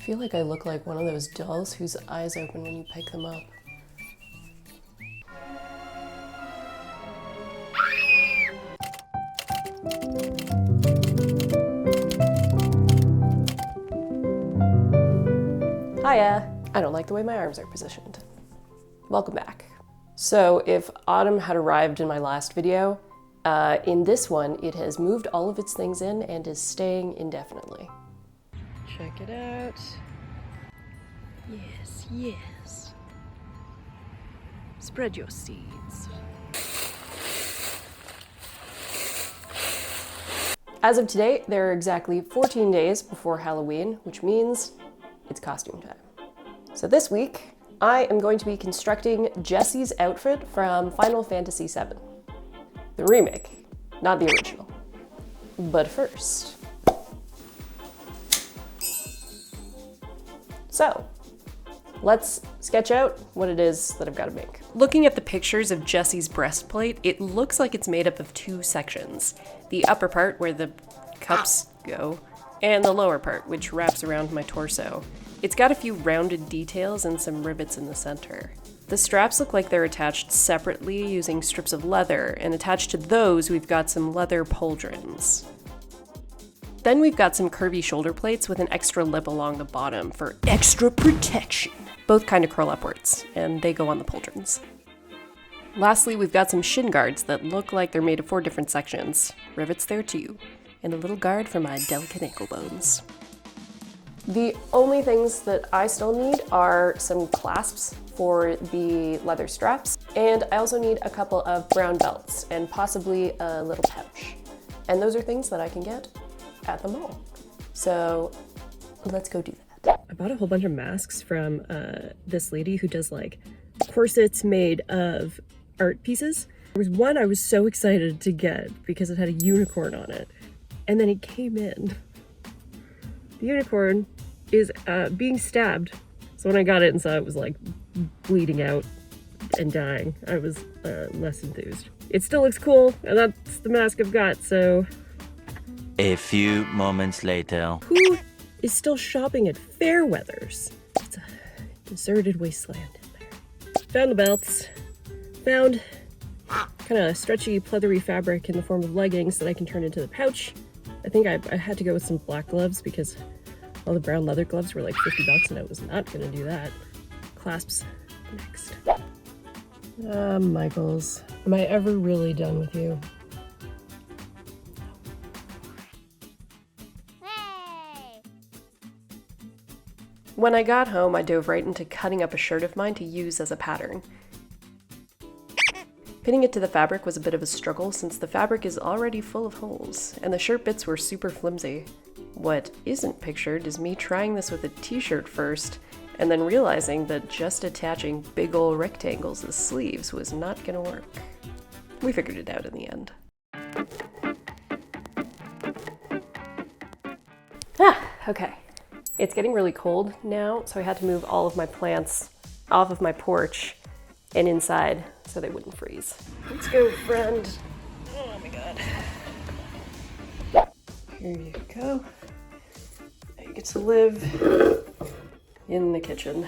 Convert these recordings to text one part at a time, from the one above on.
feel like I look like one of those dolls whose eyes open when you pick them up. Hiya! I don't like the way my arms are positioned. Welcome back. So if autumn had arrived in my last video, in this one it has moved all of its things in and is staying indefinitely. Check it out. Yes, yes. Spread your seeds. As of today, there are exactly 14 days before Halloween, which means it's costume time. So this week, I am going to be constructing Jessie's outfit from Final Fantasy VII. The remake, not the original. But first. So, let's sketch out what it is that I've got to make. Looking at the pictures of Jessie's breastplate, it looks like it's made up of two sections. The upper part, where the cups go, and the lower part, which wraps around my torso. It's got a few rounded details and some rivets in the center. The straps look like they're attached separately using strips of leather, and attached to those we've got some leather pauldrons. Then we've got some curvy shoulder plates with an extra lip along the bottom for extra protection. Both kind of curl upwards, and they go on the pauldrons. Lastly, we've got some shin guards that look like they're made of 4 different sections. Rivets there too, and a little guard for my delicate ankle bones. The only things that I still need are some clasps for the leather straps, and I also need a couple of brown belts and possibly a little pouch. And those are things that I can get at the mall. So let's go do that. I bought a whole bunch of masks from this lady who does like corsets made of art pieces. There was one I was so excited to get because it had a unicorn on it, and then it came in. The unicorn is being stabbed. So when I got it and saw it was like bleeding out and dying, I was less enthused. It still looks cool, and that's the mask I've got, so. A few moments later. Who is still shopping at Fairweathers? It's a deserted wasteland in there. Found the belts. Found kind of stretchy, pleathery fabric in the form of leggings that I can turn into the pouch. I think I had to go with some black gloves because all the brown leather gloves were like $50 and I was not gonna do that. Clasps next. Michaels, am I ever really done with you? When I got home, I dove right into cutting up a shirt of mine to use as a pattern. Pinning it to the fabric was a bit of a struggle since the fabric is already full of holes, and the shirt bits were super flimsy. What isn't pictured is me trying this with a t-shirt first, and then realizing that just attaching big ol' rectangles as sleeves was not gonna work. We figured it out in the end. Okay. It's getting really cold now, so I had to move all of my plants off of my porch and inside so they wouldn't freeze. Let's go, friend. Oh my god. Here you go. You get to live in the kitchen.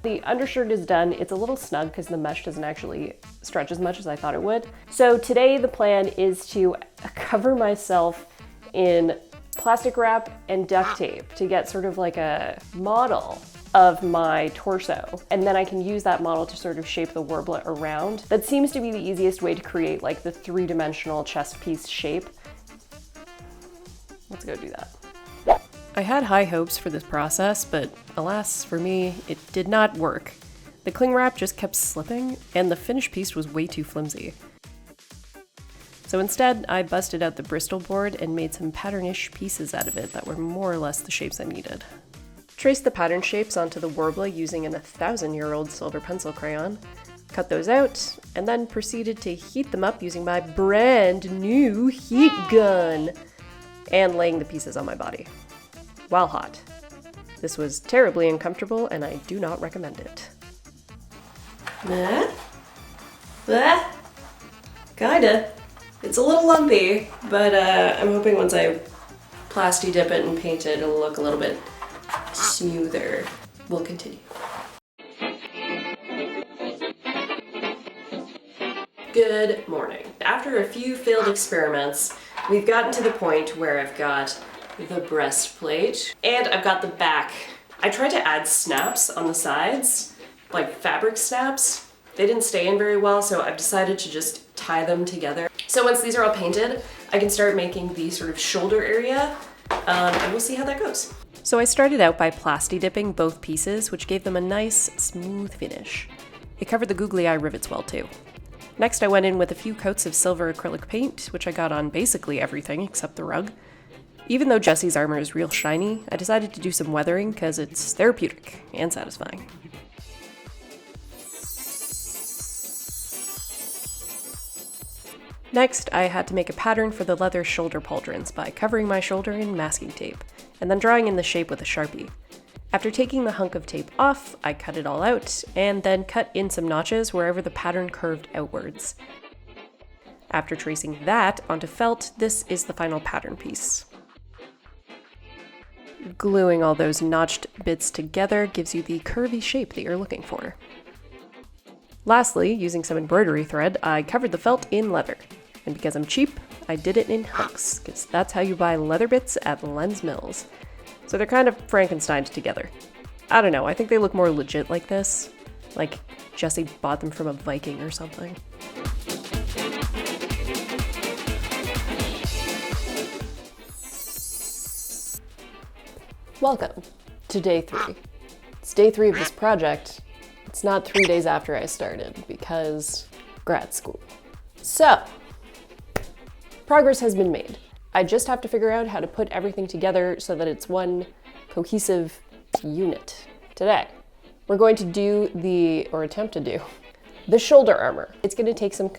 The undershirt is done. It's a little snug because the mesh doesn't actually stretch as much as I thought it would. So today the plan is to cover myself in plastic wrap and duct tape to get sort of like a model of my torso. And then I can use that model to sort of shape the worbla around. That seems to be the easiest way to create like the 3-dimensional chest piece shape. Let's go do that. I had high hopes for this process, but alas for me, it did not work. The cling wrap just kept slipping, and the finished piece was way too flimsy. So instead, I busted out the Bristol board and made some pattern-ish pieces out of it that were more or less the shapes I needed. Traced the pattern shapes onto the worbla using an 1,000-year-old silver pencil crayon, cut those out, and then proceeded to heat them up using my brand new heat gun, and laying the pieces on my body, while hot. This was terribly uncomfortable, and I do not recommend it. Kinda. It's a little lumpy, but I'm hoping once I plasti dip it and paint it, it'll look a little bit smoother. smoother. We'll continue. Good morning. After a few failed experiments, we've gotten to the point where I've got the breastplate and I've got the back. I tried to add snaps on the sides, like fabric snaps. They didn't stay in very well, so I've decided to just tie them together. So once these are all painted, I can start making the sort of shoulder area, and we'll see how that goes. So I started out by plasti dipping both pieces, which gave them a nice, smooth finish. It covered the googly eye rivets well too. Next, I went in with a few coats of silver acrylic paint, which I got on basically everything except the rug. Even though Jessie's armor is real shiny, I decided to do some weathering because it's therapeutic and satisfying. Next, I had to make a pattern for the leather shoulder pauldrons by covering my shoulder in masking tape, and then drawing in the shape with a Sharpie. After taking the hunk of tape off, I cut it all out, and then cut in some notches wherever the pattern curved outwards. After tracing that onto felt, this is the final pattern piece. Gluing all those notched bits together gives you the curvy shape that you're looking for. Lastly, using some embroidery thread, I covered the felt in leather. And because I'm cheap, I did it in hunks, because that's how you buy leather bits at Lens Mills. So they're kind of Frankensteined together. I don't know, I think they look more legit like this. Like Jessie bought them from a Viking or something. Welcome to day 3. It's day 3 of this project. It's not 3 days after I started because grad school. So, progress has been made. I just have to figure out how to put everything together so that it's one cohesive unit. Today, we're going to do attempt to do, the shoulder armor. It's going to take some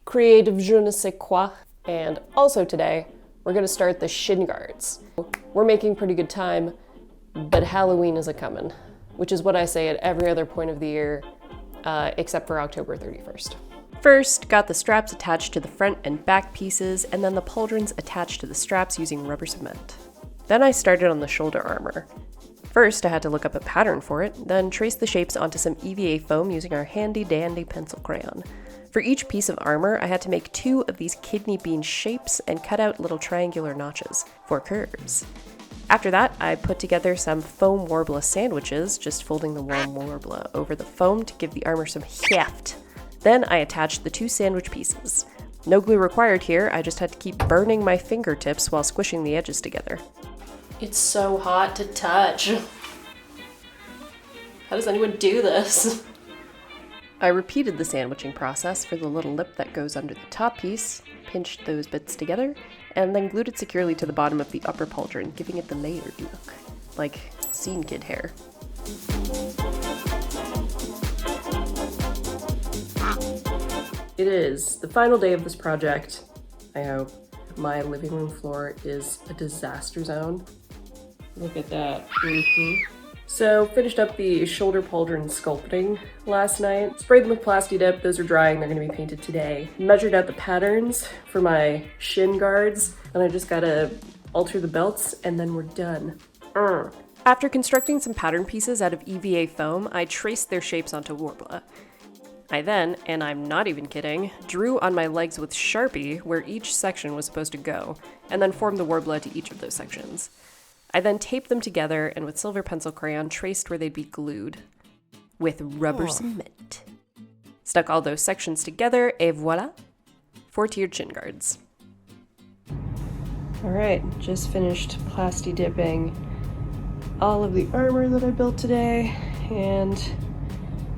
creative je ne sais quoi. And also today, we're going to start the shin guards. We're making pretty good time, but Halloween is a-comin', which is what I say at every other point of the year, except for October 31st. First, got the straps attached to the front and back pieces, and then the pauldrons attached to the straps using rubber cement. Then I started on the shoulder armor. First, I had to look up a pattern for it, then trace the shapes onto some EVA foam using our handy-dandy pencil crayon. For each piece of armor, I had to make 2 of these kidney bean shapes and cut out little triangular notches for curves. After that, I put together some foam worbla sandwiches, just folding the warm worbla over the foam to give the armor some heft. Then I attached the 2 sandwich pieces. No glue required here, I just had to keep burning my fingertips while squishing the edges together. It's so hot to touch. How does anyone do this? I repeated the sandwiching process for the little lip that goes under the top piece, pinched those bits together, and then glued it securely to the bottom of the upper pauldron, giving it the layered look, like scene kid hair. It is the final day of this project. I hope. My living room floor is a disaster zone. Look at that. So, finished up the shoulder pauldron sculpting last night. Sprayed them with plasti dip. Those are drying. They're going to be painted today. Measured out the patterns for my shin guards, and I just gotta alter the belts, and then we're done. After constructing some pattern pieces out of EVA foam, I traced their shapes onto worbla. I then, and I'm not even kidding, drew on my legs with Sharpie where each section was supposed to go, and then formed the worbla to each of those sections. I then taped them together and with silver pencil crayon traced where they'd be glued with rubber cement. Stuck all those sections together, et voila, 4-tiered shin guards. Alright, just finished plasti dipping all of the armor that I built today, and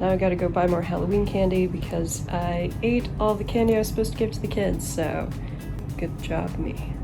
now I gotta go buy more Halloween candy because I ate all the candy I was supposed to give to the kids, so good job me.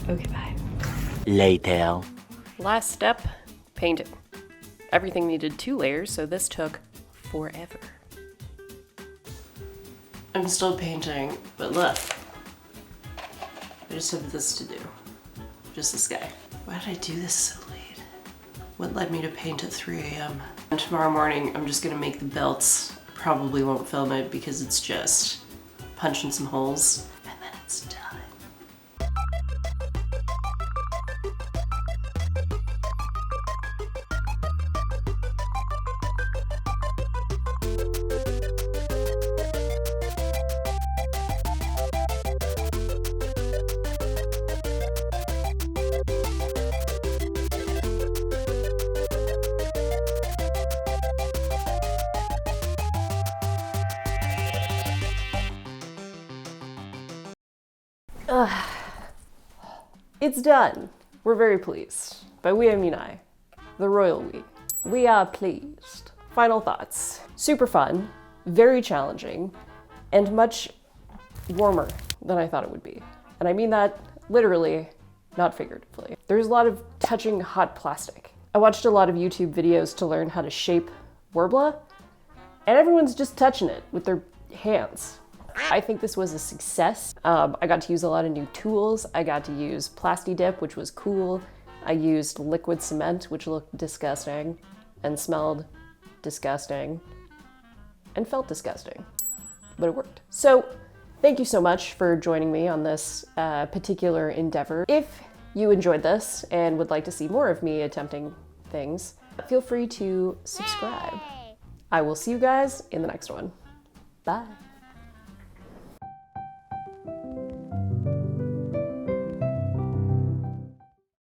Okay, bye. Later. Last step, painting. Everything needed 2 layers, so this took forever. I'm still painting, but look. I just have this to do. Just this guy. Why did I do this so late? What led me to paint at 3 a.m.? And tomorrow morning, I'm just gonna make the belts. I probably won't film it because it's just punching some holes, and then it's done. It's done. We're very pleased. By we, I mean I. The royal we. We are pleased. Final thoughts. Super fun, very challenging, and much warmer than I thought it would be. And I mean that literally, not figuratively. There's a lot of touching hot plastic. I watched a lot of YouTube videos to learn how to shape worbla, and everyone's just touching it with their hands. I think this was a success. I got to use a lot of new tools. I got to use Plasti Dip, which was cool. I used liquid cement, which looked disgusting and smelled disgusting and felt disgusting, but it worked. So thank you so much for joining me on this particular endeavor. If you enjoyed this and would like to see more of me attempting things, feel free to subscribe. I will see you guys in the next one. Bye.